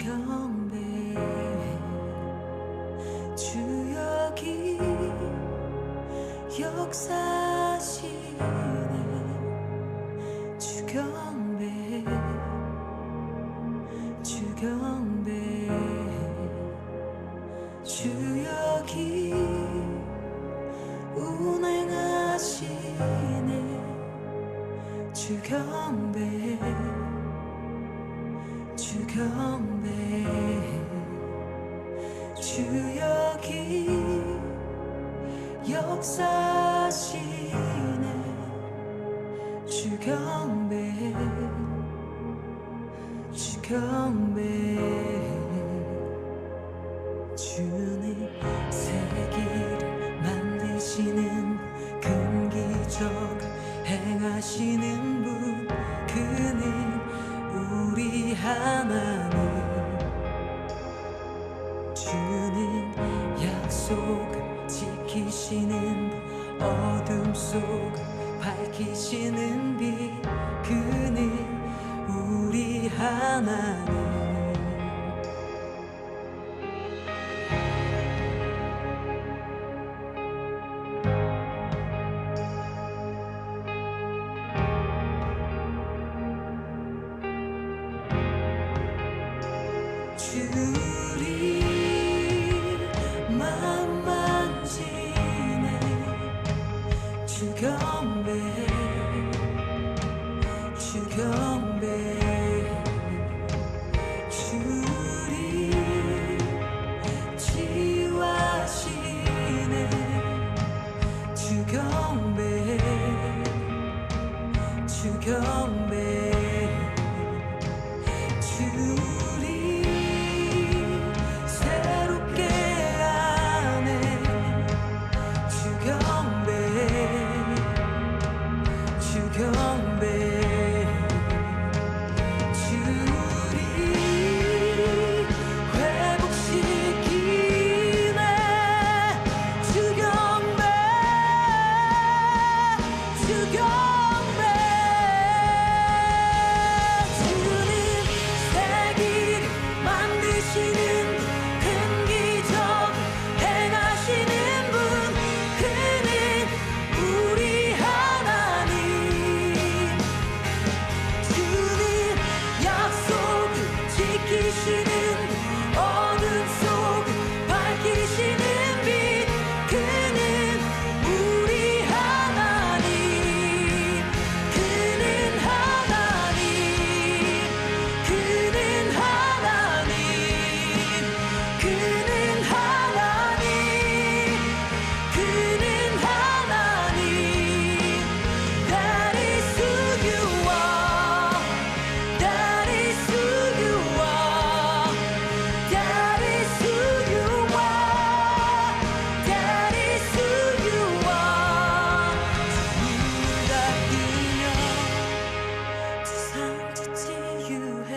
주경배 주역이 역사시네 주경배 주경배 주역이 운행하시네 주경배 주경배 주역이 역사시네 주경배 주경배 주님 세기를 만드시는 큰 기적 행하시는 분 그는 우리 하나님 주는 약속 지키시는 분 어둠 속 밝히시는 빛 그는 우리 하나님 주리 맘 만지네 주경배 주경배 주리 치유하시네 주경배 주경배 주리 새롭게 하네 주경배 주경배 주리 회복시키네 주경배 주경배 주님 세기를 만드시는 큰 기적 행하시는 분 그는 우리 하나님 주는 약속을 지키시는 어둠 속 밝히시는 빛 그는 우리 하나님 그는 하나님 그는 하나님 그는 하나님 그는 하나님 That is who you are That is who you are That is who you are That is who you are 눈을 닫으며 두상 치유해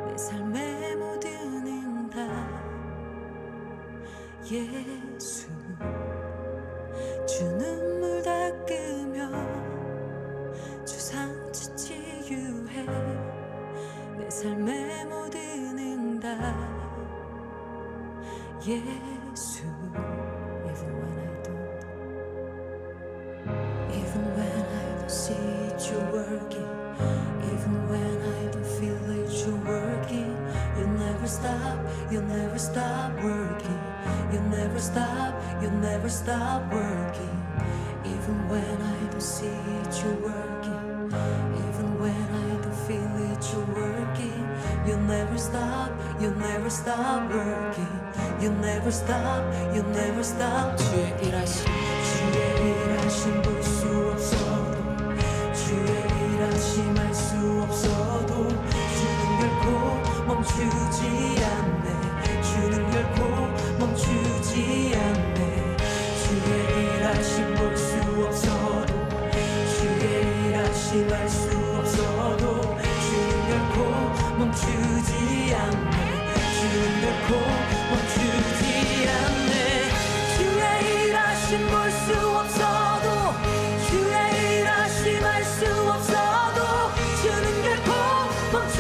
내 삶의 모든 응답 예수 주 눈물 닦으며 주 상처 치유해 내 삶의 모든 응답 예수 Even when I don't see it you're working Even when I don't feel it you're working You never stop working You never stop working Even when I don't see it you're working Even when I don't feel it you're working You never stop working You never stop 주의 일하심 볼 수 없어도 주의 일하심 알 수 없어도 주는 결코 멈추지 않네 주는 결코 멈추지 않네 주의 일하심 볼 수 없어도 주의 일하심 알 수 없어도 주는 결코 멈추지 않네 주는 결코 멈추지 않네 주의 일하심 볼 수 없어도 주의 일하심 알 수 없어도 주는 결코 멈추지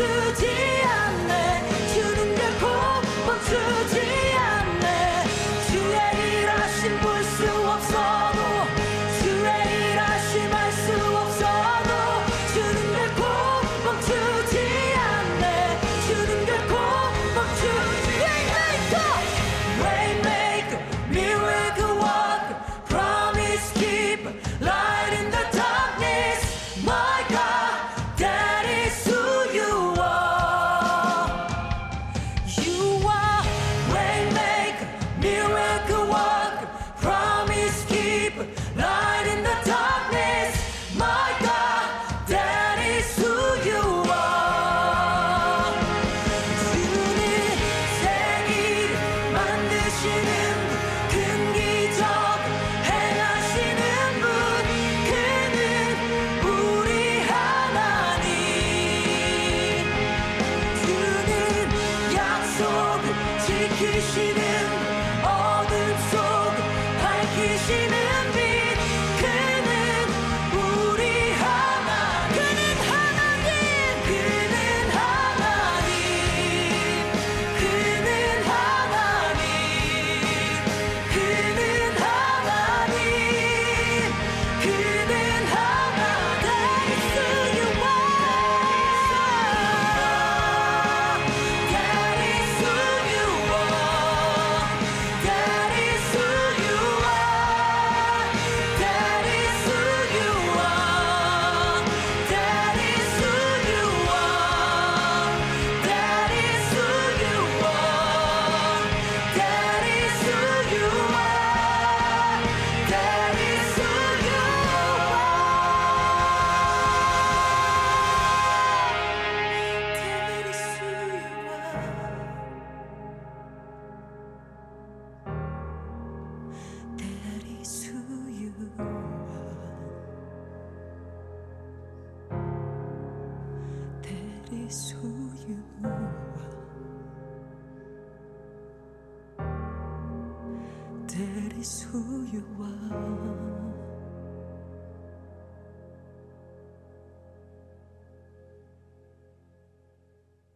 that is who you are.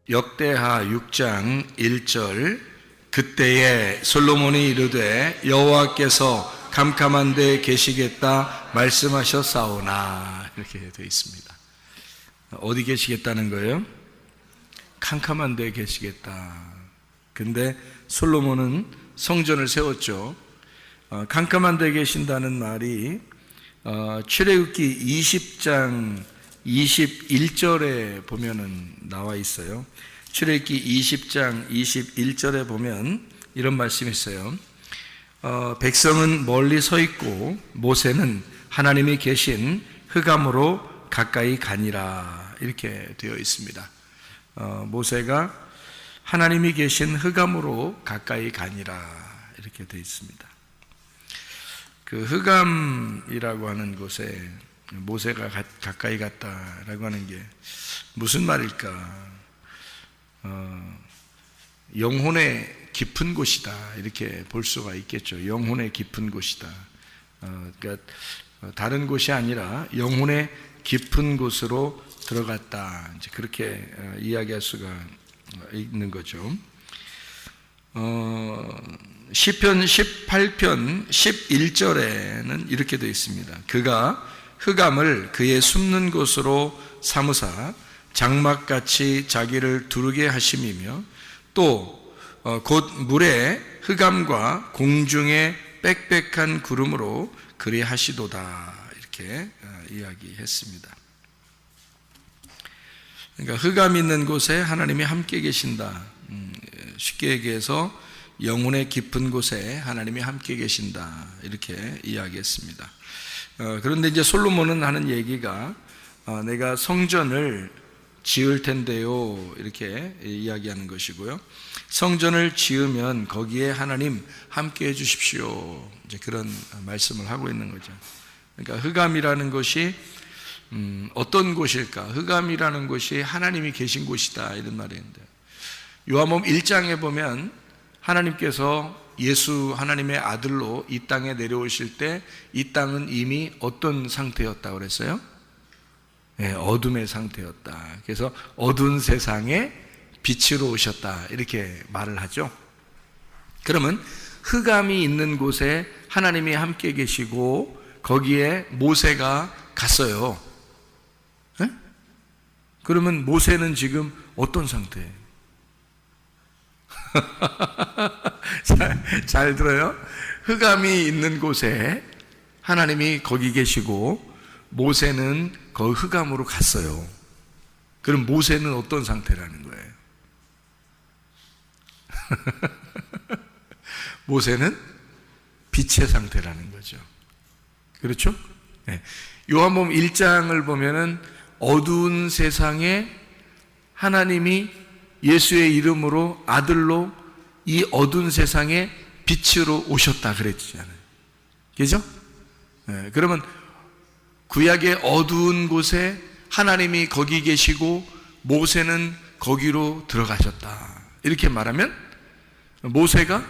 역대하 6장 1절 그때에 솔로몬이 이르되 여호와께서 캄캄한 데 계시겠다 말씀하셨사오나 이렇게 되어 있습니다. 어디 계시겠다는 거예요? 캄캄한 데 계시겠다. 근데 솔로몬은 성전을 세웠죠. 캄캄한 데 계신다는 말이 출애굽기 20장 21절에 보면은 나와 있어요. 출애굽기 20장 21절에 보면 이런 말씀이 있어요. 백성은 멀리 서 있고 모세는 하나님이 계신 흑암으로 가까이 가니라 이렇게 되어 있습니다. 모세가 하나님이 계신 흑암으로 가까이 가니라 이렇게 되어 있습니다. 그 흑암이라고 하는 곳에 모세가 가까이 갔다라고 하는 게 무슨 말일까? 영혼의 깊은 곳이다 이렇게 볼 수가 있겠죠. 영혼의 깊은 곳이다. 그러니까 다른 곳이 아니라 영혼의 깊은 곳으로 들어갔다. 이제 그렇게 이야기할 수가 있는 거죠. 시편 18편 11절에는 이렇게 되어 있습니다. 그가 흑암을 그의 숨는 곳으로 삼으사 장막같이 자기를 두르게 하심이며 또 곧 물의 흑암과 공중의 빽빽한 구름으로 그리하시도다 이렇게 이야기했습니다. 그러니까 흑암 있는 곳에 하나님이 함께 계신다. 쉽게 얘기해서 영혼의 깊은 곳에 하나님이 함께 계신다 이렇게 이야기했습니다. 그런데 이제 솔로몬은 하는 얘기가 내가 성전을 지을 텐데요 이렇게 이야기하는 것이고요. 성전을 지으면 거기에 하나님 함께 해 주십시오 이제 그런 말씀을 하고 있는 거죠. 그러니까 흑암이라는 것이 어떤 곳일까? 흑암이라는 곳이 하나님이 계신 곳이다 이런 말인데 요한복음 1장에 보면 하나님께서 예수 하나님의 아들로 이 땅에 내려오실 때 이 땅은 이미 어떤 상태였다고 그랬어요? 네, 어둠의 상태였다. 그래서 어두운 세상에 빛으로 오셨다 이렇게 말을 하죠. 그러면 흑암이 있는 곳에 하나님이 함께 계시고 거기에 모세가 갔어요. 네? 그러면 모세는 지금 어떤 상태예요? 잘 들어요. 흑암이 있는 곳에 하나님이 거기 계시고 모세는 그 흑암으로 갔어요. 그럼 모세는 어떤 상태라는 거예요? 모세는 빛의 상태라는 거죠. 그렇죠? 네. 요한복음 1장을 보면은 어두운 세상에 하나님이 예수의 이름으로 아들로 이 어두운 세상에 빛으로 오셨다 그랬잖아요. 그죠? 네, 그러면 구약의 어두운 곳에 하나님이 거기 계시고 모세는 거기로 들어가셨다. 이렇게 말하면 모세가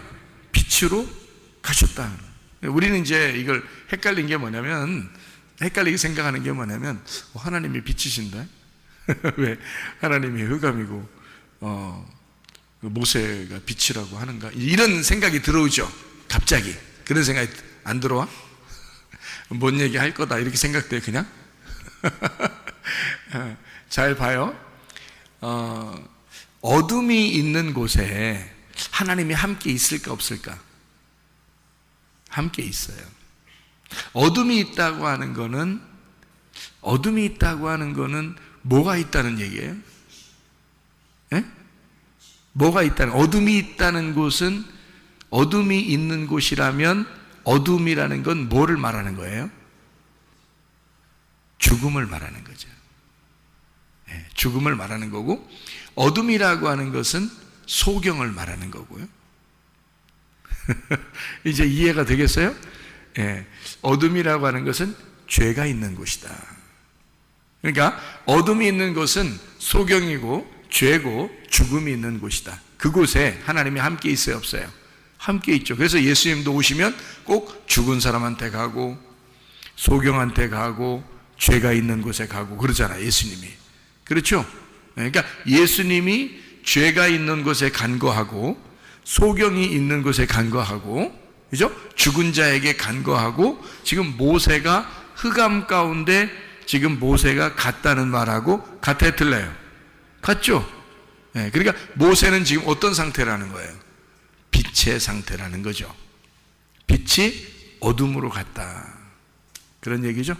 빛으로 가셨다. 우리는 이제 이걸 헷갈린 게 뭐냐면 헷갈리게 생각하는 게 뭐냐면 하나님이 빛이신데 왜 하나님이 흑암이고 모세가 빛이라고 하는가 이런 생각이 들어오죠. 갑자기 그런 생각이 안 들어와? 뭔 얘기 할 거다 이렇게 생각돼요 그냥? 잘 봐요. 어둠이 있는 곳에 하나님이 함께 있을까 없을까? 함께 있어요. 어둠이 있다고 하는 거는 뭐가 있다는 얘기예요? 네? 뭐가 있다는, 어둠이 있다는 곳은, 어둠이 있는 곳이라면 어둠이라는 건 뭐를 말하는 거예요? 죽음을 말하는 거죠. 네, 죽음을 말하는 거고, 어둠이라고 하는 것은 소경을 말하는 거고요. 이제 이해가 되겠어요? 네, 어둠이라고 하는 것은 죄가 있는 곳이다. 그러니까 어둠이 있는 곳은 소경이고 죄고 죽음이 있는 곳이다. 그곳에 하나님이 함께 있어요 없어요? 함께 있죠. 그래서 예수님도 오시면 꼭 죽은 사람한테 가고 소경한테 가고 죄가 있는 곳에 가고 그러잖아요, 예수님이. 그렇죠? 그러니까 예수님이 죄가 있는 곳에 간거하고 소경이 있는 곳에 간거하고, 그죠? 죽은 자에게 간거하고, 지금 모세가 흑암 가운데 지금 모세가 갔다는 말하고 같아 틀려요? 같죠? 그러니까 모세는 지금 어떤 상태라는 거예요? 빛의 상태라는 거죠. 빛이 어둠으로 갔다, 그런 얘기죠.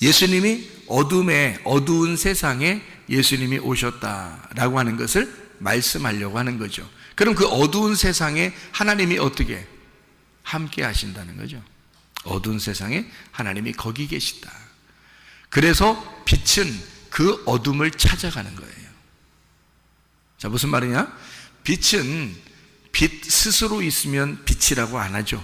예수님이 어두운 세상에 예수님이 오셨다라고 하는 것을 말씀하려고 하는 거죠. 그럼 그 어두운 세상에 하나님이 어떻게 함께 하신다는 거죠. 어두운 세상에 하나님이 거기 계시다. 그래서 빛은 그 어둠을 찾아가는 거예요. 자, 무슨 말이냐? 빛은 빛 스스로 있으면 빛이라고 안 하죠.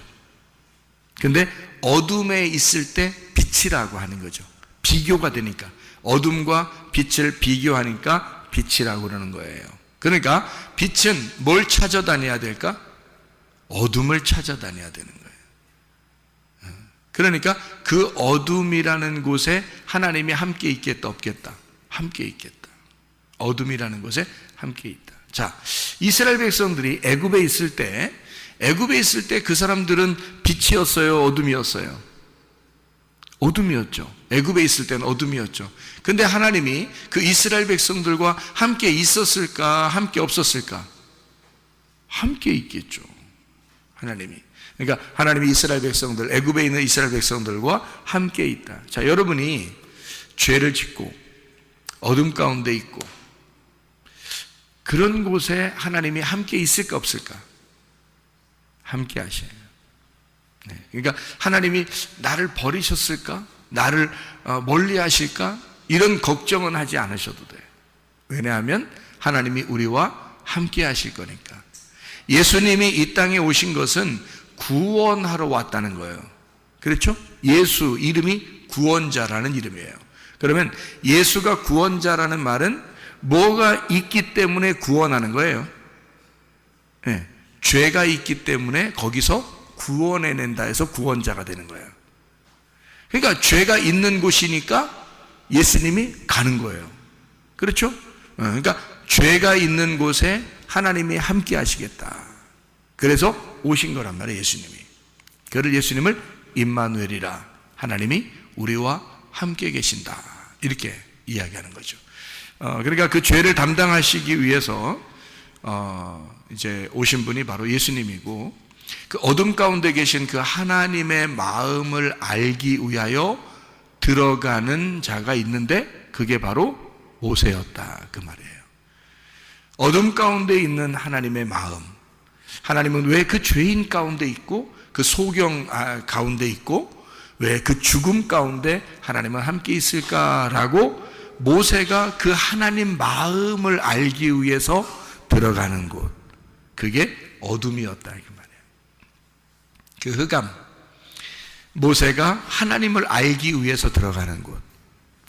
근데 어둠에 있을 때 빛이라고 하는 거죠. 비교가 되니까, 어둠과 빛을 비교하니까 빛이라고 그러는 거예요. 그러니까 빛은 뭘 찾아다녀야 될까? 어둠을 찾아다녀야 되는 거예요. 그러니까 그 어둠이라는 곳에 하나님이 함께 있겠다 없겠다? 함께 있겠다. 어둠이라는 곳에 함께 있다. 자, 이스라엘 백성들이 애굽에 있을 때 그 사람들은 빛이었어요, 어둠이었어요? 어둠이었죠. 애굽에 있을 때는 어둠이었죠. 근데 하나님이 그 이스라엘 백성들과 함께 있었을까, 함께 없었을까? 함께 있겠죠, 하나님이. 그러니까 하나님이 이스라엘 백성들, 애굽에 있는 이스라엘 백성들과 함께 있다. 자, 여러분이 죄를 짓고 어둠 가운데 있고 그런 곳에 하나님이 함께 있을까 없을까? 함께 하셔요. 그러니까 하나님이 나를 버리셨을까? 나를 멀리 하실까? 이런 걱정은 하지 않으셔도 돼요. 왜냐하면 하나님이 우리와 함께 하실 거니까. 예수님이 이 땅에 오신 것은 구원하러 왔다는 거예요. 그렇죠? 예수 이름이 구원자라는 이름이에요. 그러면 예수가 구원자라는 말은 뭐가 있기 때문에 구원하는 거예요? 죄가 있기 때문에 거기서 구원해낸다 해서 구원자가 되는 거예요. 그러니까 죄가 있는 곳이니까 예수님이 가는 거예요. 그렇죠? 그러니까 죄가 있는 곳에 하나님이 함께 하시겠다. 그래서 오신 거란 말이에요, 예수님이. 그를 예수님을 임마누엘이라, 하나님이 우리와 함께 계신다, 이렇게 이야기하는 거죠. 그러니까 그 죄를 담당하시기 위해서 이제 오신 분이 바로 예수님이고, 그 어둠 가운데 계신 그 하나님의 마음을 알기 위하여 들어가는 자가 있는데 그게 바로 모세였다, 그 말이에요. 어둠 가운데 있는 하나님의 마음, 하나님은 왜 그 죄인 가운데 있고 그 소경 가운데 있고 왜 그 죽음 가운데 하나님은 함께 있을까라고 모세가 그 하나님 마음을 알기 위해서 들어가는 곳, 그게 어둠이었다, 그 말이에요. 그 흑암, 모세가 하나님을 알기 위해서 들어가는 곳,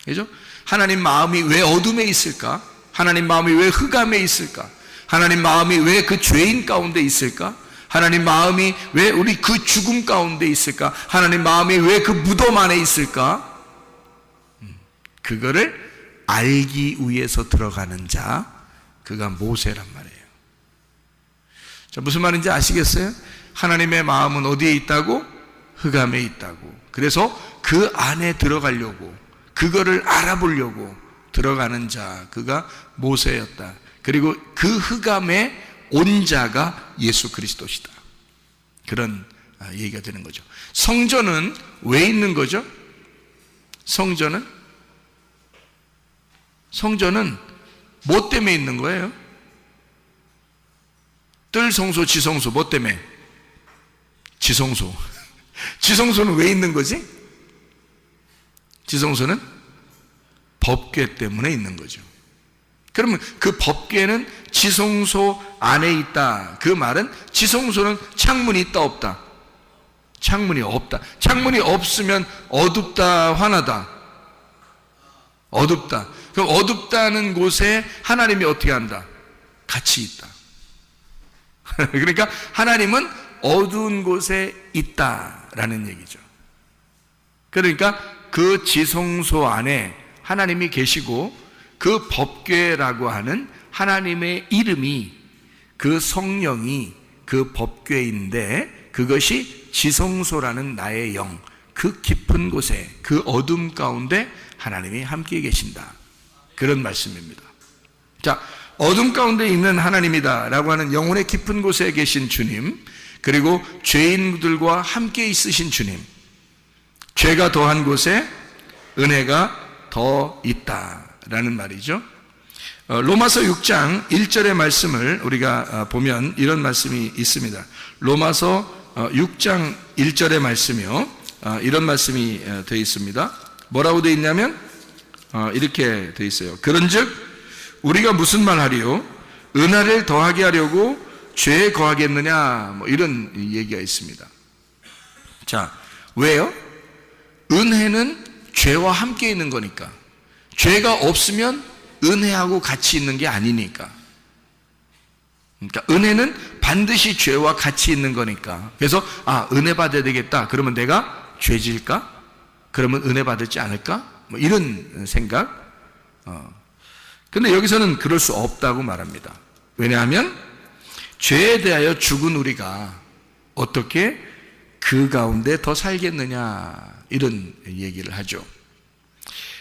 그죠? 하나님 마음이 왜 어둠에 있을까? 하나님 마음이 왜 흑암에 있을까? 하나님 마음이 왜 그 죄인 가운데 있을까? 하나님 마음이 왜 우리 그 죽음 가운데 있을까? 하나님 마음이 왜 그 무덤 안에 있을까? 그거를 알기 위해서 들어가는 자, 그가 모세란 말이에요. 자, 무슨 말인지 아시겠어요? 하나님의 마음은 어디에 있다고? 흑암에 있다고. 그래서 그 안에 들어가려고, 그거를 알아보려고 들어가는 자, 그가 모세였다. 그리고 그 흑암에 온 자가 예수 그리스도시다. 그런 얘기가 되는 거죠. 성전은 왜 있는 거죠? 성전은 뭐 때문에 있는 거예요? 뜰성소, 지성소, 뭐 때문에? 지성소. 지성소는 왜 있는 거지? 지성소는 법궤 때문에 있는 거죠. 그러면 그 법궤는 지성소 안에 있다. 그 말은 지성소는 창문이 있다 없다? 창문이 없다. 창문이 없으면 어둡다, 환하다? 어둡다. 그럼 어둡다는 곳에 하나님이 어떻게 한다? 같이 있다. 그러니까 하나님은 어두운 곳에 있다라는 얘기죠. 그러니까 그 지성소 안에 하나님이 계시고 그 법궤라고 하는 하나님의 이름이, 그 성령이 그 법궤인데 그것이 지성소라는 나의 영, 그 깊은 곳에, 그 어둠 가운데 하나님이 함께 계신다, 그런 말씀입니다. 자, 어둠 가운데 있는 하나님이다 라고 하는 영혼의 깊은 곳에 계신 주님, 그리고 죄인들과 함께 있으신 주님, 죄가 더한 곳에 은혜가 더 있다라는 말이죠. 로마서 6장 1절의 말씀을 우리가 보면 이런 말씀이 있습니다. 로마서 6장 1절의 말씀이요, 이런 말씀이 되어 있습니다. 뭐라고 되어 있냐면 이렇게 되어 있어요. 그런즉 우리가 무슨 말 하리요? 은혜를 더하게 하려고 죄에 거하겠느냐, 뭐 이런 얘기가 있습니다. 자, 왜요? 은혜는 죄와 함께 있는 거니까. 죄가 없으면 은혜하고 같이 있는 게 아니니까. 그러니까 은혜는 반드시 죄와 같이 있는 거니까. 그래서 은혜 받아야 되겠다. 그러면 내가 죄질까? 그러면 은혜 받지 않을까? 뭐 이런 생각. 근데 여기서는 그럴 수 없다고 말합니다. 왜냐하면 죄에 대하여 죽은 우리가 어떻게 그 가운데 더 살겠느냐, 이런 얘기를 하죠.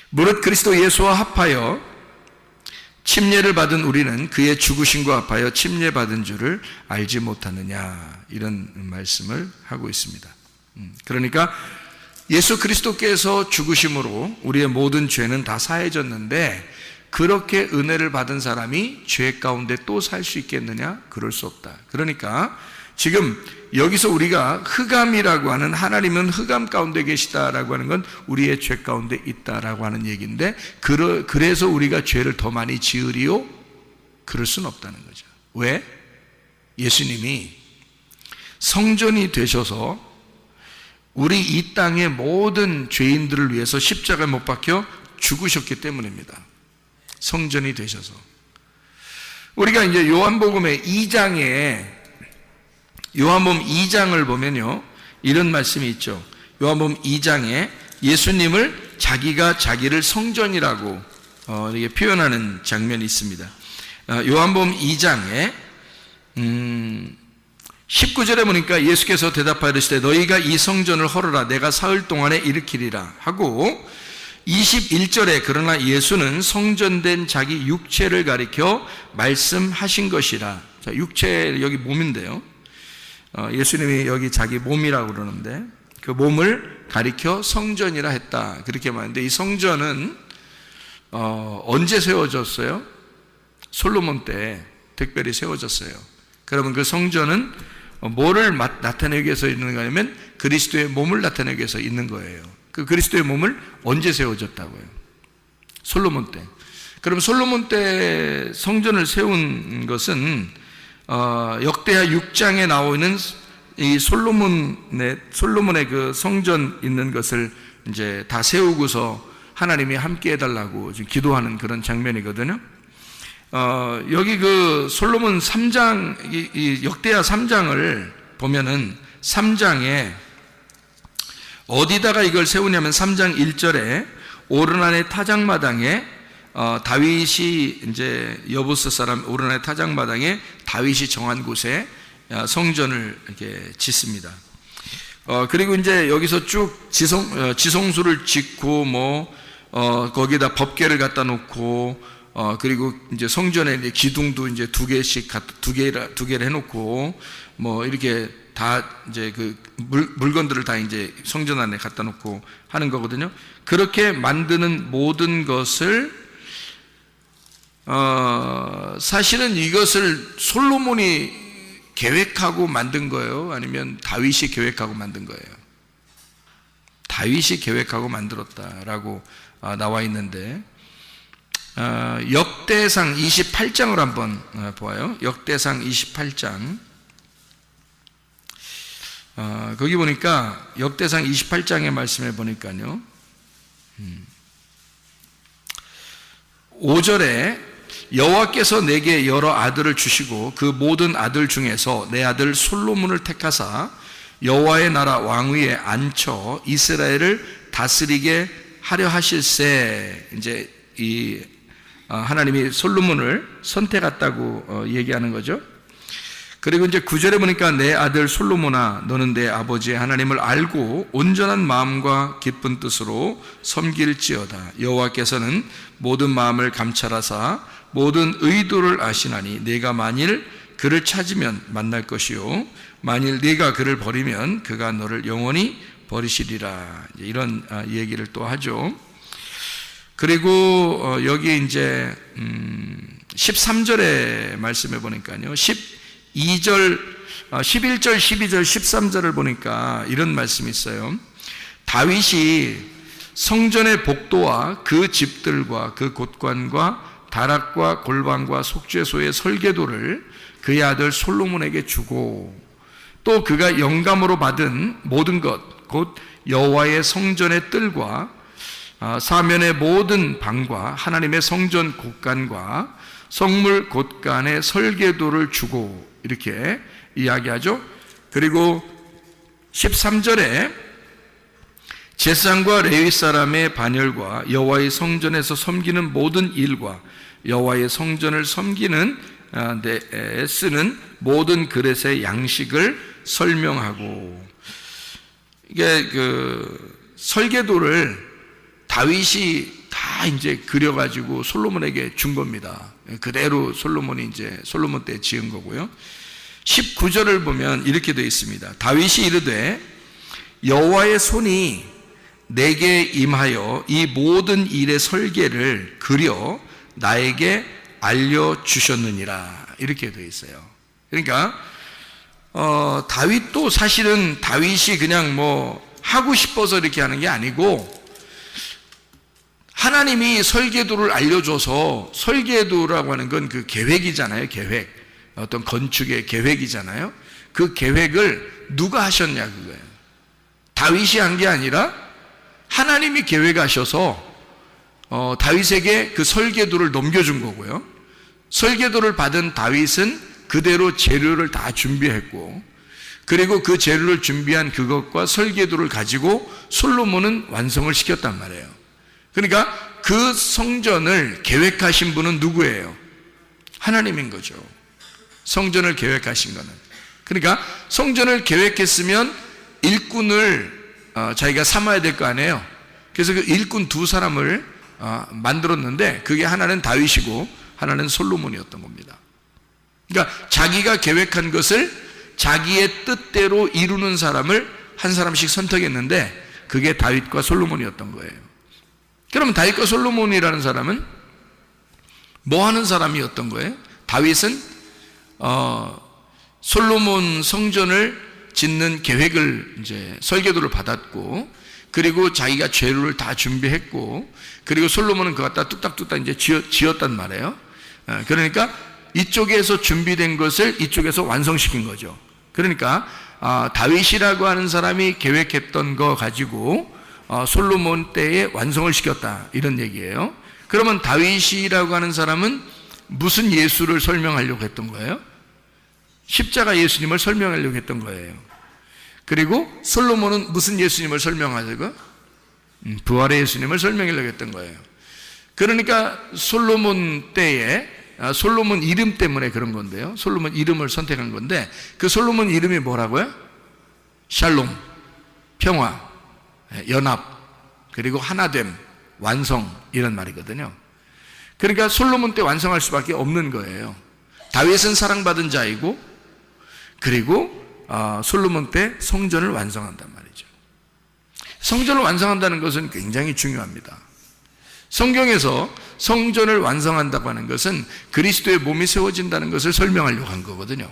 무릇 그리스도 예수와 합하여 침례를 받은 우리는 그의 죽으심과 합하여 침례받은 줄을 알지 못하느냐, 이런 말씀을 하고 있습니다. 그러니까 예수 그리스도께서 죽으심으로 우리의 모든 죄는 다 사해졌는데 그렇게 은혜를 받은 사람이 죄 가운데 또 살 수 있겠느냐? 그럴 수 없다. 그러니까 지금 여기서 우리가 흑암이라고 하는, 하나님은 흑암 가운데 계시다라고 하는 건 우리의 죄 가운데 있다라고 하는 얘기인데, 그래서 우리가 죄를 더 많이 지으리요? 그럴 수는 없다는 거죠. 왜? 예수님이 성전이 되셔서 우리 이 땅의 모든 죄인들을 위해서 십자가에 못 박혀 죽으셨기 때문입니다. 성전이 되셔서. 우리가 이제 요한복음의 2장에, 요한복음 2장을 보면요, 이런 말씀이 있죠. 요한복음 2장에 예수님을 자기가 자기를 성전이라고 이렇게 표현하는 장면이 있습니다. 요한복음 2장에 19절에 보니까 예수께서 대답하시되 너희가 이 성전을 헐어라, 내가 사흘 동안에 일으키리라 하고, 21절에 그러나 예수는 성전된 자기 육체를 가리켜 말씀하신 것이라. 자, 육체, 여기 몸인데요, 예수님이 여기 자기 몸이라고 그러는데 그 몸을 가리켜 성전이라 했다, 그렇게 말하는데, 이 성전은 언제 세워졌어요? 솔로몬 때 특별히 세워졌어요. 그러면 그 성전은 뭐를 나타내기 위해서 있는 거냐면 그리스도의 몸을 나타내기 위해서 있는 거예요. 그 그리스도의 몸을 언제 세워졌다고요? 솔로몬 때. 그럼 솔로몬 때 성전을 세운 것은 역대하 6장에 나오는 이 솔로몬의 그 성전 있는 것을 이제 다 세우고서 하나님이 함께 해달라고 지금 기도하는 그런 장면이거든요. 여기 그 솔로몬 3장, 이 역대하 3장을 보면은 3장에 어디다가 이걸 세우냐면 3장 1절에 오르난의 타작마당에 다윗이 이제 여부스 사람 오르난의 타작마당에 다윗이 정한 곳에 성전을 이렇게 짓습니다. 그리고 이제 여기서 쭉 지성소를 짓고 거기에다 법궤를 갖다 놓고 그리고 이제 성전에 이제 기둥도 이제 두 개를 해놓고 이렇게 다 이제 그 물건들을 다 이제 성전 안에 갖다 놓고 하는 거거든요. 그렇게 만드는 모든 것을 사실은 이것을 솔로몬이 계획하고 만든 거예요? 아니면 다윗이 계획하고 만든 거예요? 다윗이 계획하고 만들었다라고 나와 있는데, 역대상 28장을 한번 보아요. 역대상 28장. 거기 보니까 역대상 28장의 말씀에 보니까요, 5절에 여호와께서 내게 여러 아들을 주시고 그 모든 아들 중에서 내 아들 솔로몬을 택하사 여호와의 나라 왕위에 앉혀 이스라엘을 다스리게 하려 하실세. 이제 이 하나님이 솔로몬을 선택했다고 얘기하는 거죠. 그리고 이제 9절에 보니까 내 아들 솔로몬아 너는 내 아버지의 하나님을 알고 온전한 마음과 기쁜 뜻으로 섬길지어다. 여호와께서는 모든 마음을 감찰하사 모든 의도를 아시나니 네가 만일 그를 찾으면 만날 것이요 만일 네가 그를 버리면 그가 너를 영원히 버리시리라. 이런 얘기를 또 하죠. 그리고 여기 이제 13절의 말씀에 보니까요 11절, 12절, 13절을 보니까 이런 말씀이 있어요. 다윗이 성전의 복도와 그 집들과 그 곳관과 다락과 골방과 속죄소의 설계도를 그의 아들 솔로몬에게 주고 또 그가 영감으로 받은 모든 것, 곧 여호와의 성전의 뜰과 사면의 모든 방과 하나님의 성전 곳간과 성물 곳간의 설계도를 주고 이렇게 이야기하죠. 그리고 13절에 제사장과 레위 사람의 반열과 여호와의 성전에서 섬기는 모든 일과 여호와의 성전을 섬기는 데 쓰는 모든 그릇의 양식을 설명하고, 이게 그 설계도를 다윗이 다 이제 그려가지고 솔로몬에게 준 겁니다. 그대로 솔로몬이 이제 솔로몬 때 지은 거고요. 19절을 보면 이렇게 되어 있습니다. 다윗이 이르되 여호와의 손이 내게 임하여 이 모든 일의 설계를 그려 나에게 알려주셨느니라. 이렇게 되어 있어요. 그러니까 다윗도 사실은 다윗이 그냥 뭐 하고 싶어서 이렇게 하는 게 아니고 하나님이 설계도를 알려줘서, 설계도라고 하는 건 그 계획이잖아요. 계획, 어떤 건축의 계획이잖아요. 그 계획을 누가 하셨냐 그거예요. 다윗이 한 게 아니라 하나님이 계획하셔서 다윗에게 그 설계도를 넘겨준 거고요. 설계도를 받은 다윗은 그대로 재료를 다 준비했고, 그리고 그 재료를 준비한 그것과 설계도를 가지고 솔로몬은 완성을 시켰단 말이에요. 그러니까 그 성전을 계획하신 분은 누구예요? 하나님인 거죠. 성전을 계획하신 거는. 그러니까 성전을 계획했으면 일꾼을 자기가 삼아야 될 거 아니에요. 그래서 그 일꾼 두 사람을 만들었는데 그게 하나는 다윗이고 하나는 솔로몬이었던 겁니다. 그러니까 자기가 계획한 것을 자기의 뜻대로 이루는 사람을 한 사람씩 선택했는데 그게 다윗과 솔로몬이었던 거예요. 그러면 다윗과 솔로몬이라는 사람은 뭐 하는 사람이었던 거예요? 다윗은 솔로몬 성전을 짓는 계획을 이제 설계도를 받았고, 그리고 자기가 재료를 다 준비했고, 그리고 솔로몬은 그거 갖다 뚝딱뚝딱 이제 지었단 말이에요. 그러니까 이쪽에서 준비된 것을 이쪽에서 완성시킨 거죠. 그러니까 다윗이라고 하는 사람이 계획했던 거 가지고 솔로몬 때에 완성을 시켰다, 이런 얘기예요. 그러면 다윗이라고 하는 사람은 무슨 예수를 설명하려고 했던 거예요? 십자가 예수님을 설명하려고 했던 거예요. 그리고 솔로몬은 무슨 예수님을 설명하려고? 부활의 예수님을 설명하려고 했던 거예요. 그러니까 솔로몬 때에 솔로몬 이름 때문에 그런 건데요. 솔로몬 이름을 선택한 건데 그 솔로몬 이름이 뭐라고요? 샬롬, 평화, 연합, 그리고 하나됨, 완성, 이런 말이거든요. 그러니까 솔로몬 때 완성할 수밖에 없는 거예요. 다윗은 사랑받은 자이고, 그리고 솔로몬 때 성전을 완성한단 말이죠. 성전을 완성한다는 것은 굉장히 중요합니다. 성경에서 성전을 완성한다고 하는 것은 그리스도의 몸이 세워진다는 것을 설명하려고 한 거거든요.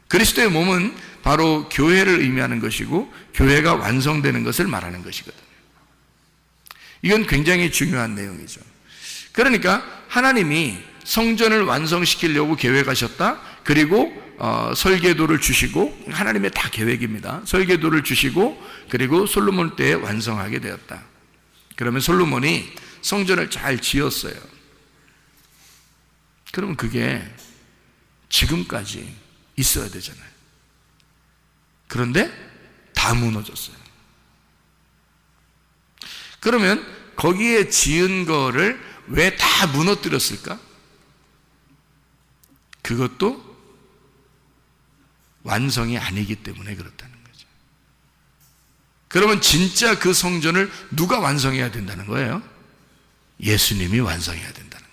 그리스도의 몸은 바로 교회를 의미하는 것이고 교회가 완성되는 것을 말하는 것이거든요. 이건 굉장히 중요한 내용이죠. 그러니까 하나님이 성전을 완성시키려고 계획하셨다. 그리고 설계도를 주시고, 하나님의 다 계획입니다. 설계도를 주시고 그리고 솔로몬 때에 완성하게 되었다. 그러면 솔로몬이 성전을 잘 지었어요. 그러면 그게 지금까지 있어야 되잖아요. 그런데 다 무너졌어요. 그러면 거기에 지은 거를 왜 다 무너뜨렸을까? 그것도 완성이 아니기 때문에 그렇다는 거죠. 그러면 진짜 그 성전을 누가 완성해야 된다는 거예요? 예수님이 완성해야 된다는 거예요.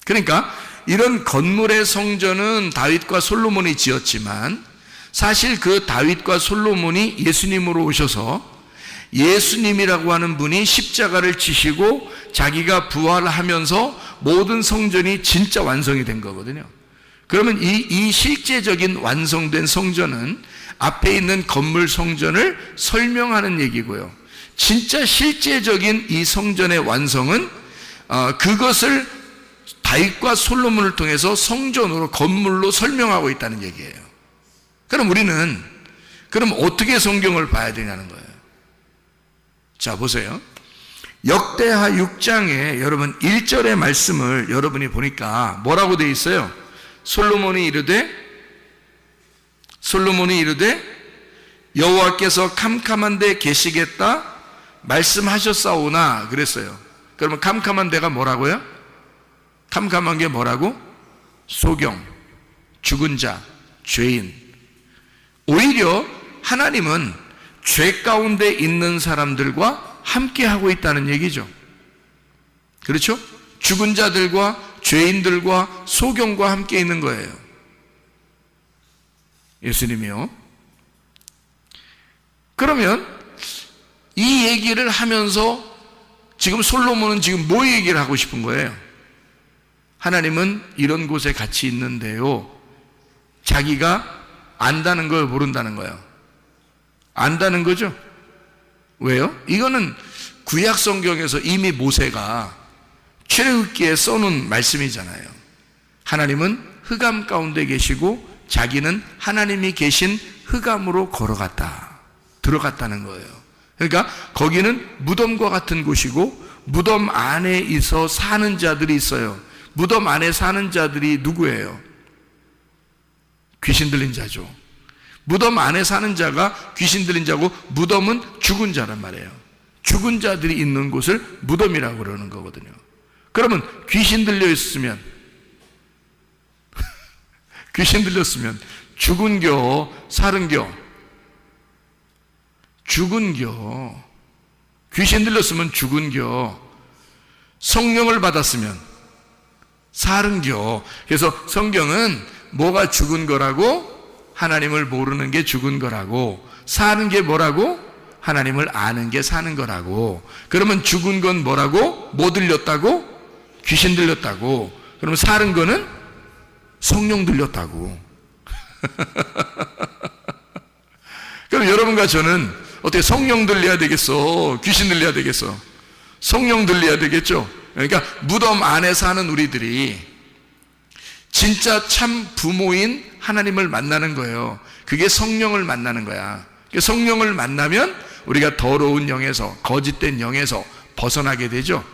그러니까 이런 건물의 성전은 다윗과 솔로몬이 지었지만 사실 그 다윗과 솔로몬이 예수님으로 오셔서 예수님이라고 하는 분이 십자가를 지시고 자기가 부활하면서 모든 성전이 진짜 완성이 된 거거든요. 그러면 이 실제적인 완성된 성전은 앞에 있는 건물 성전을 설명하는 얘기고요. 진짜 실제적인 이 성전의 완성은 그것을 다윗과 솔로몬을 통해서 성전으로 건물로 설명하고 있다는 얘기예요. 그럼 우리는 그럼 어떻게 성경을 봐야 되냐는 거예요. 자, 보세요. 역대하 6장에 여러분 1절의 말씀을 여러분이 보니까 뭐라고 되어 있어요? 솔로몬이 이르되 여호와께서 캄캄한 데 계시겠다 말씀하셨사오나 그랬어요. 그러면 캄캄한 데가 뭐라고요? 캄캄한 게 뭐라고? 소경, 죽은 자, 죄인. 오히려 하나님은 죄 가운데 있는 사람들과 함께 하고 있다는 얘기죠. 그렇죠? 죽은 자들과 죄인들과 소경과 함께 있는 거예요. 예수님이요. 그러면 이 얘기를 하면서 지금 솔로몬은 지금 뭐 얘기를 하고 싶은 거예요? 하나님은 이런 곳에 같이 있는데요. 자기가 안다는 걸 모른다는 거예요. 안다는 거죠. 왜요? 이거는 구약 성경에서 이미 모세가 출애굽기에 써놓은 말씀이잖아요. 하나님은 흑암 가운데 계시고 자기는 하나님이 계신 흑암으로 들어갔다는 거예요. 그러니까 거기는 무덤과 같은 곳이고 무덤 안에 있어 사는 자들이 있어요. 무덤 안에 사는 자들이 누구예요? 귀신 들린 자죠. 무덤 안에 사는 자가 귀신 들린 자고 무덤은 죽은 자란 말이에요. 죽은 자들이 있는 곳을 무덤이라고 그러는 거거든요. 그러면 귀신 들려 있으면 귀신 들렸으면 죽은겨 살은겨? 죽은겨. 귀신 들렸으면 죽은겨. 성령을 받았으면 살은겨. 그래서 성경은 뭐가 죽은 거라고? 하나님을 모르는 게 죽은 거라고. 사는 게 뭐라고? 하나님을 아는 게 사는 거라고. 그러면 죽은 건 뭐라고? 뭐 들렸다고? 귀신 들렸다고. 그러면 사는 거는 성령 들렸다고. 그럼 여러분과 저는 어떻게 성령 들려야 되겠어? 귀신 들려야 되겠어? 성령 들려야 되겠죠? 그러니까 무덤 안에 사는 우리들이 진짜 참 부모인 하나님을 만나는 거예요. 그게 성령을 만나는 거야. 성령을 만나면 우리가 더러운 영에서, 거짓된 영에서 벗어나게 되죠.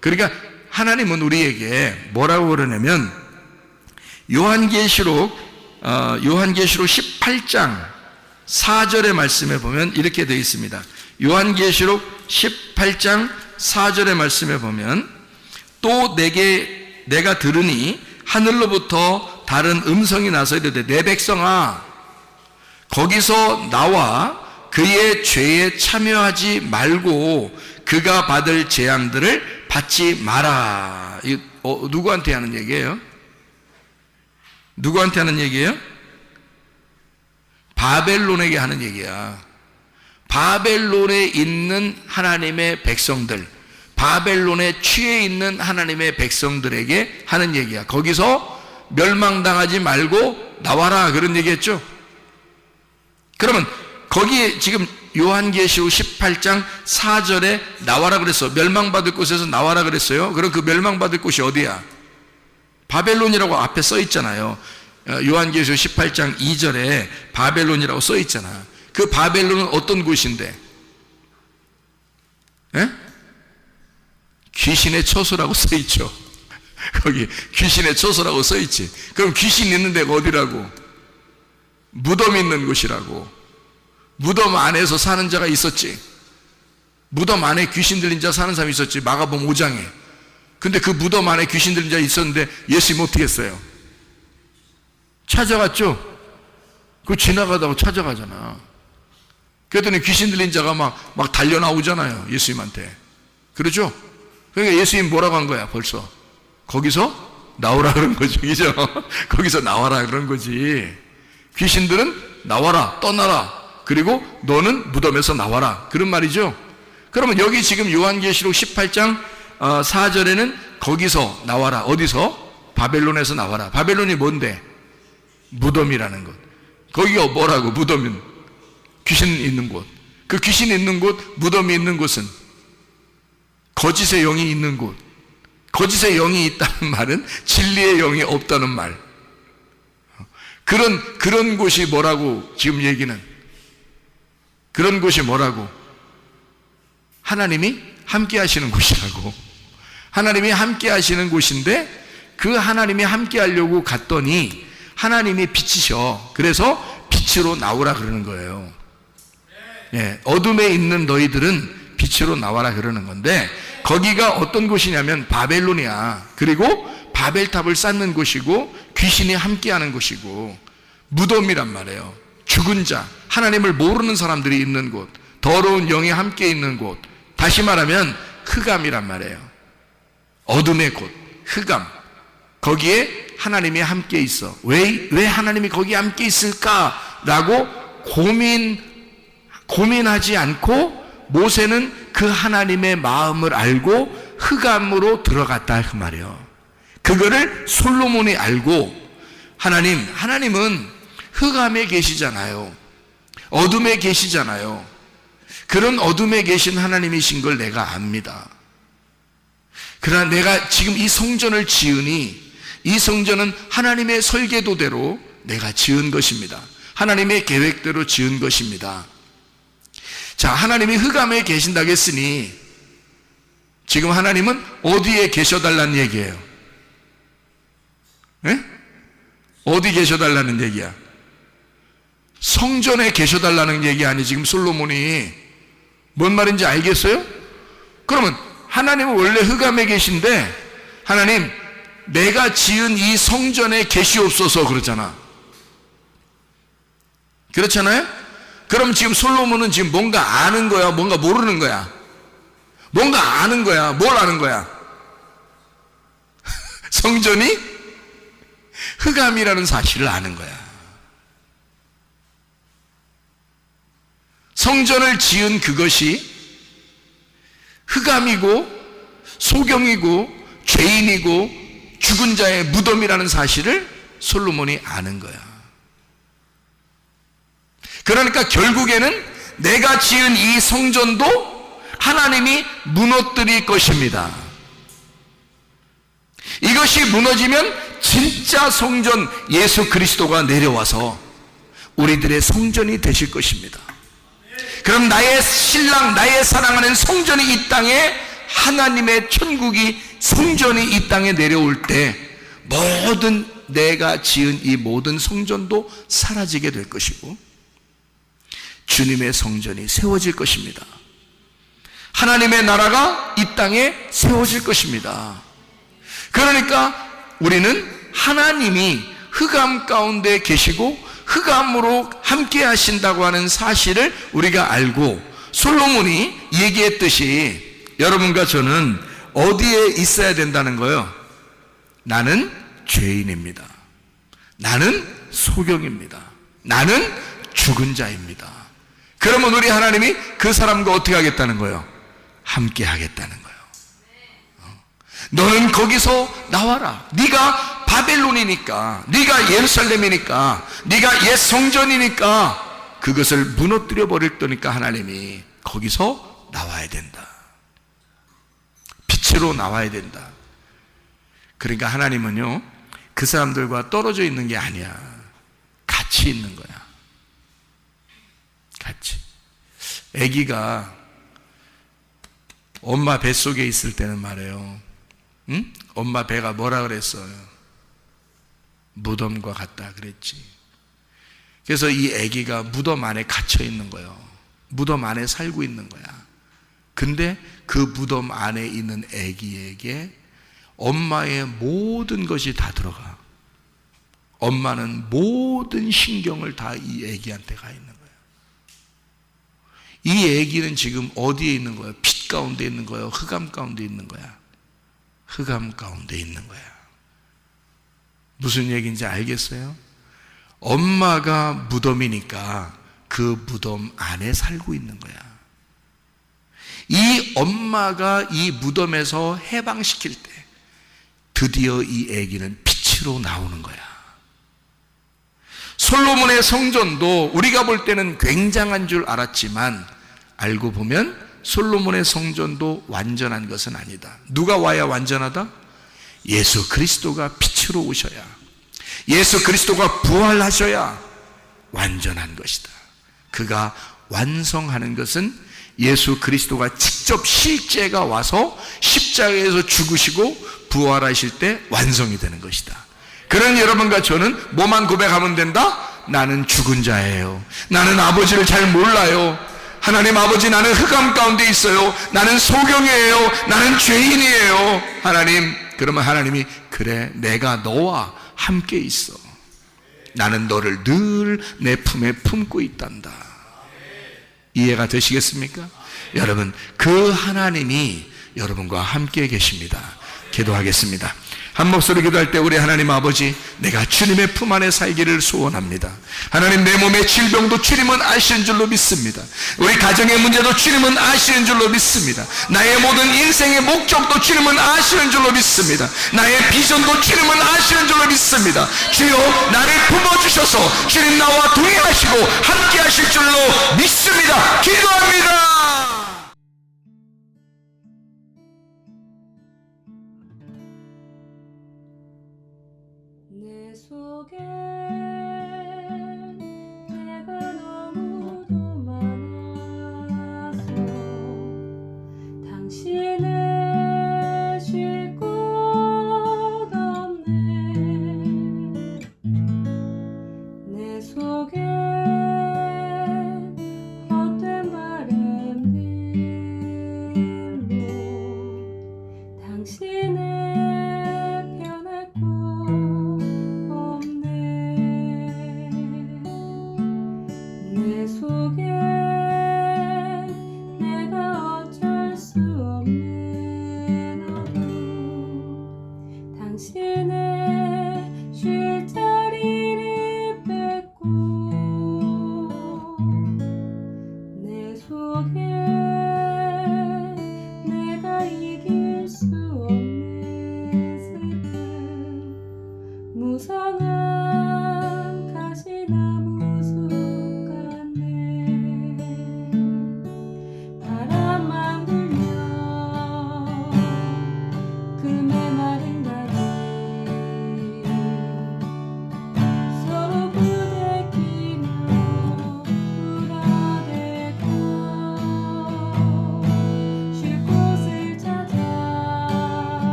그러니까 하나님은 우리에게 뭐라고 그러냐면 요한계시록 18장 4절의 말씀에 보면 이렇게 되어 있습니다. 요한계시록 18장 4절의 말씀에 보면 또 내가 들으니 하늘로부터 다른 음성이 나서 이르되 내 백성아 거기서 나와 그의 죄에 참여하지 말고 그가 받을 재앙들을 받지 마라. 누구한테 하는 얘기예요? 누구한테 하는 얘기예요? 바벨론에게 하는 얘기야. 바벨론에 있는 하나님의 백성들, 바벨론에 취해 있는 하나님의 백성들에게 하는 얘기야. 거기서 멸망당하지 말고 나와라 그런 얘기했죠. 그러면 거기에 지금 요한계시록 18장 4절에 나와라 그랬어. 멸망받을 곳에서 나와라 그랬어요. 그럼 그 멸망받을 곳이 어디야? 바벨론이라고 앞에 써 있잖아요. 요한계시록 18장 2절에 바벨론이라고 써 있잖아. 그 바벨론은 어떤 곳인데? 에? 귀신의 처소라고 써 있죠. 거기 귀신의 처소라고 써있지. 그럼 귀신 있는 데가 어디라고? 무덤 있는 곳이라고. 무덤 안에서 사는 자가 있었지. 무덤 안에 귀신 들린 자 사는 사람이 있었지. 마가복음 5장에. 근데 그 무덤 안에 귀신 들린 자 있었는데 예수님 어떻게 했어요? 찾아갔죠? 그거 지나가다가 찾아가잖아. 그랬더니 귀신 들린 자가 막 달려나오잖아요. 예수님한테. 그러죠? 그러니까 예수님 뭐라고 한 거야, 벌써? 거기서 나오라 그런 거지. 그죠? 거기서 나와라 그런 거지. 귀신들은 나와라, 떠나라. 그리고 너는 무덤에서 나와라. 그런 말이죠. 그러면 여기 지금 요한계시록 18장 4절에는 거기서 나와라. 어디서? 바벨론에서 나와라. 바벨론이 뭔데? 무덤이라는 것. 거기가 뭐라고? 무덤은 귀신 있는 곳. 그 귀신 있는 곳, 무덤이 있는 곳은 거짓의 영이 있는 곳. 거짓의 영이 있다는 말은 진리의 영이 없다는 말. 그런 곳이 뭐라고 지금 얘기는? 그런 곳이 뭐라고? 하나님이 함께 하시는 곳이라고. 하나님이 함께 하시는 곳인데 그 하나님이 함께 하려고 갔더니 하나님이 빛이셔. 그래서 빛으로 나오라 그러는 거예요. 예, 어둠에 있는 너희들은 빛으로 나와라 그러는 건데 거기가 어떤 곳이냐면 바벨론이야. 그리고 바벨탑을 쌓는 곳이고 귀신이 함께하는 곳이고 무덤이란 말이에요. 죽은 자, 하나님을 모르는 사람들이 있는 곳, 더러운 영이 함께 있는 곳. 다시 말하면 흑암이란 말이에요. 어둠의 곳, 흑암. 거기에 하나님이 함께 있어. 왜 하나님이 거기에 함께 있을까라고 고민하지 않고 모세는 그 하나님의 마음을 알고 흑암으로 들어갔다 그 말이에요. 그거를 솔로몬이 알고 하나님은 흑암에 계시잖아요. 어둠에 계시잖아요. 그런 어둠에 계신 하나님이신 걸 내가 압니다. 그러나 내가 지금 이 성전을 지으니 이 성전은 하나님의 설계도대로 내가 지은 것입니다. 하나님의 계획대로 지은 것입니다. 자, 하나님이 흑암에 계신다고 했으니 지금 하나님은 어디에 계셔달라는 얘기예요? 네? 어디 계셔달라는 얘기야? 성전에 계셔달라는 얘기 아니 지금 솔로몬이 뭔 말인지 알겠어요? 그러면 하나님은 원래 흑암에 계신데 하나님 내가 지은 이 성전에 계시옵소서 그러잖아. 그렇잖아요? 그럼 지금 솔로몬은 지금 뭔가 아는 거야? 뭔가 모르는 거야? 뭔가 아는 거야? 뭘 아는 거야? 성전이 흑암이라는 사실을 아는 거야. 성전을 지은 그것이 흑암이고 소경이고 죄인이고 죽은 자의 무덤이라는 사실을 솔로몬이 아는 거야. 그러니까 결국에는 내가 지은 이 성전도 하나님이 무너뜨릴 것입니다. 이것이 무너지면 진짜 성전 예수 그리스도가 내려와서 우리들의 성전이 되실 것입니다. 그럼 나의 신랑, 나의 사랑하는 성전이 이 땅에, 하나님의 천국이 성전이 이 땅에 내려올 때 모든 내가 지은 이 모든 성전도 사라지게 될 것이고 주님의 성전이 세워질 것입니다. 하나님의 나라가 이 땅에 세워질 것입니다. 그러니까 우리는 하나님이 흑암 가운데 계시고 흑암으로 함께 하신다고 하는 사실을 우리가 알고 솔로몬이 얘기했듯이 여러분과 저는 어디에 있어야 된다는 거예요? 나는 죄인입니다. 나는 소경입니다. 나는 죽은 자입니다. 그러면 우리 하나님이 그 사람과 어떻게 하겠다는 거예요? 함께 하겠다는 거예요. 너는 거기서 나와라. 네가 바벨론이니까, 네가 예루살렘이니까, 네가 옛 성전이니까 그것을 무너뜨려 버릴 거니까 하나님이 거기서 나와야 된다. 빛으로 나와야 된다. 그러니까 하나님은요, 그 사람들과 떨어져 있는 게 아니야. 같이 있는 거야. 같이. 아기가 엄마 뱃속에 있을 때는 말이에요. 응? 엄마 배가 뭐라 그랬어요? 무덤과 같다 그랬지. 그래서 이 아기가 무덤 안에 갇혀 있는 거예요. 무덤 안에 살고 있는 거야. 근데 그 무덤 안에 있는 아기에게 엄마의 모든 것이 다 들어가. 엄마는 모든 신경을 다 이 아기한테 가 있는 거야. 이 아기는 지금 어디에 있는 거야? 빛 가운데 있는 거야? 흑암 가운데 있는 거야? 흑암 가운데 있는 거야. 무슨 얘기인지 알겠어요? 엄마가 무덤이니까 그 무덤 안에 살고 있는 거야. 이 엄마가 이 무덤에서 해방시킬 때 드디어 이 아기는 빛으로 나오는 거야. 솔로몬의 성전도 우리가 볼 때는 굉장한 줄 알았지만 알고 보면 솔로몬의 성전도 완전한 것은 아니다. 누가 와야 완전하다? 예수 그리스도가 빛으로 오셔야, 예수 그리스도가 부활하셔야 완전한 것이다. 그가 완성하는 것은 예수 그리스도가 직접 실제가 와서 십자가에서 죽으시고 부활하실 때 완성이 되는 것이다. 그런 여러분과 저는 뭐만 고백하면 된다? 나는 죽은 자예요. 나는 아버지를 잘 몰라요. 하나님 아버지, 나는 흑암 가운데 있어요. 나는 소경이에요. 나는 죄인이에요. 하나님, 그러면 하나님이 그래, 내가 너와 함께 있어. 나는 너를 늘 내 품에 품고 있단다. 이해가 되시겠습니까? 여러분, 그 하나님이 여러분과 함께 계십니다. 기도하겠습니다. 한 목소리 기도할 때 우리 하나님 아버지, 내가 주님의 품 안에 살기를 소원합니다. 하나님, 내 몸의 질병도 주님은 아시는 줄로 믿습니다. 우리 가정의 문제도 주님은 아시는 줄로 믿습니다. 나의 모든 인생의 목적도 주님은 아시는 줄로 믿습니다. 나의 비전도 주님은 아시는 줄로 믿습니다. 주여, 나를 품어주셔서 주님 나와 동행하시고 함께 하실 줄로 믿습니다. 기도합니다. 내 속에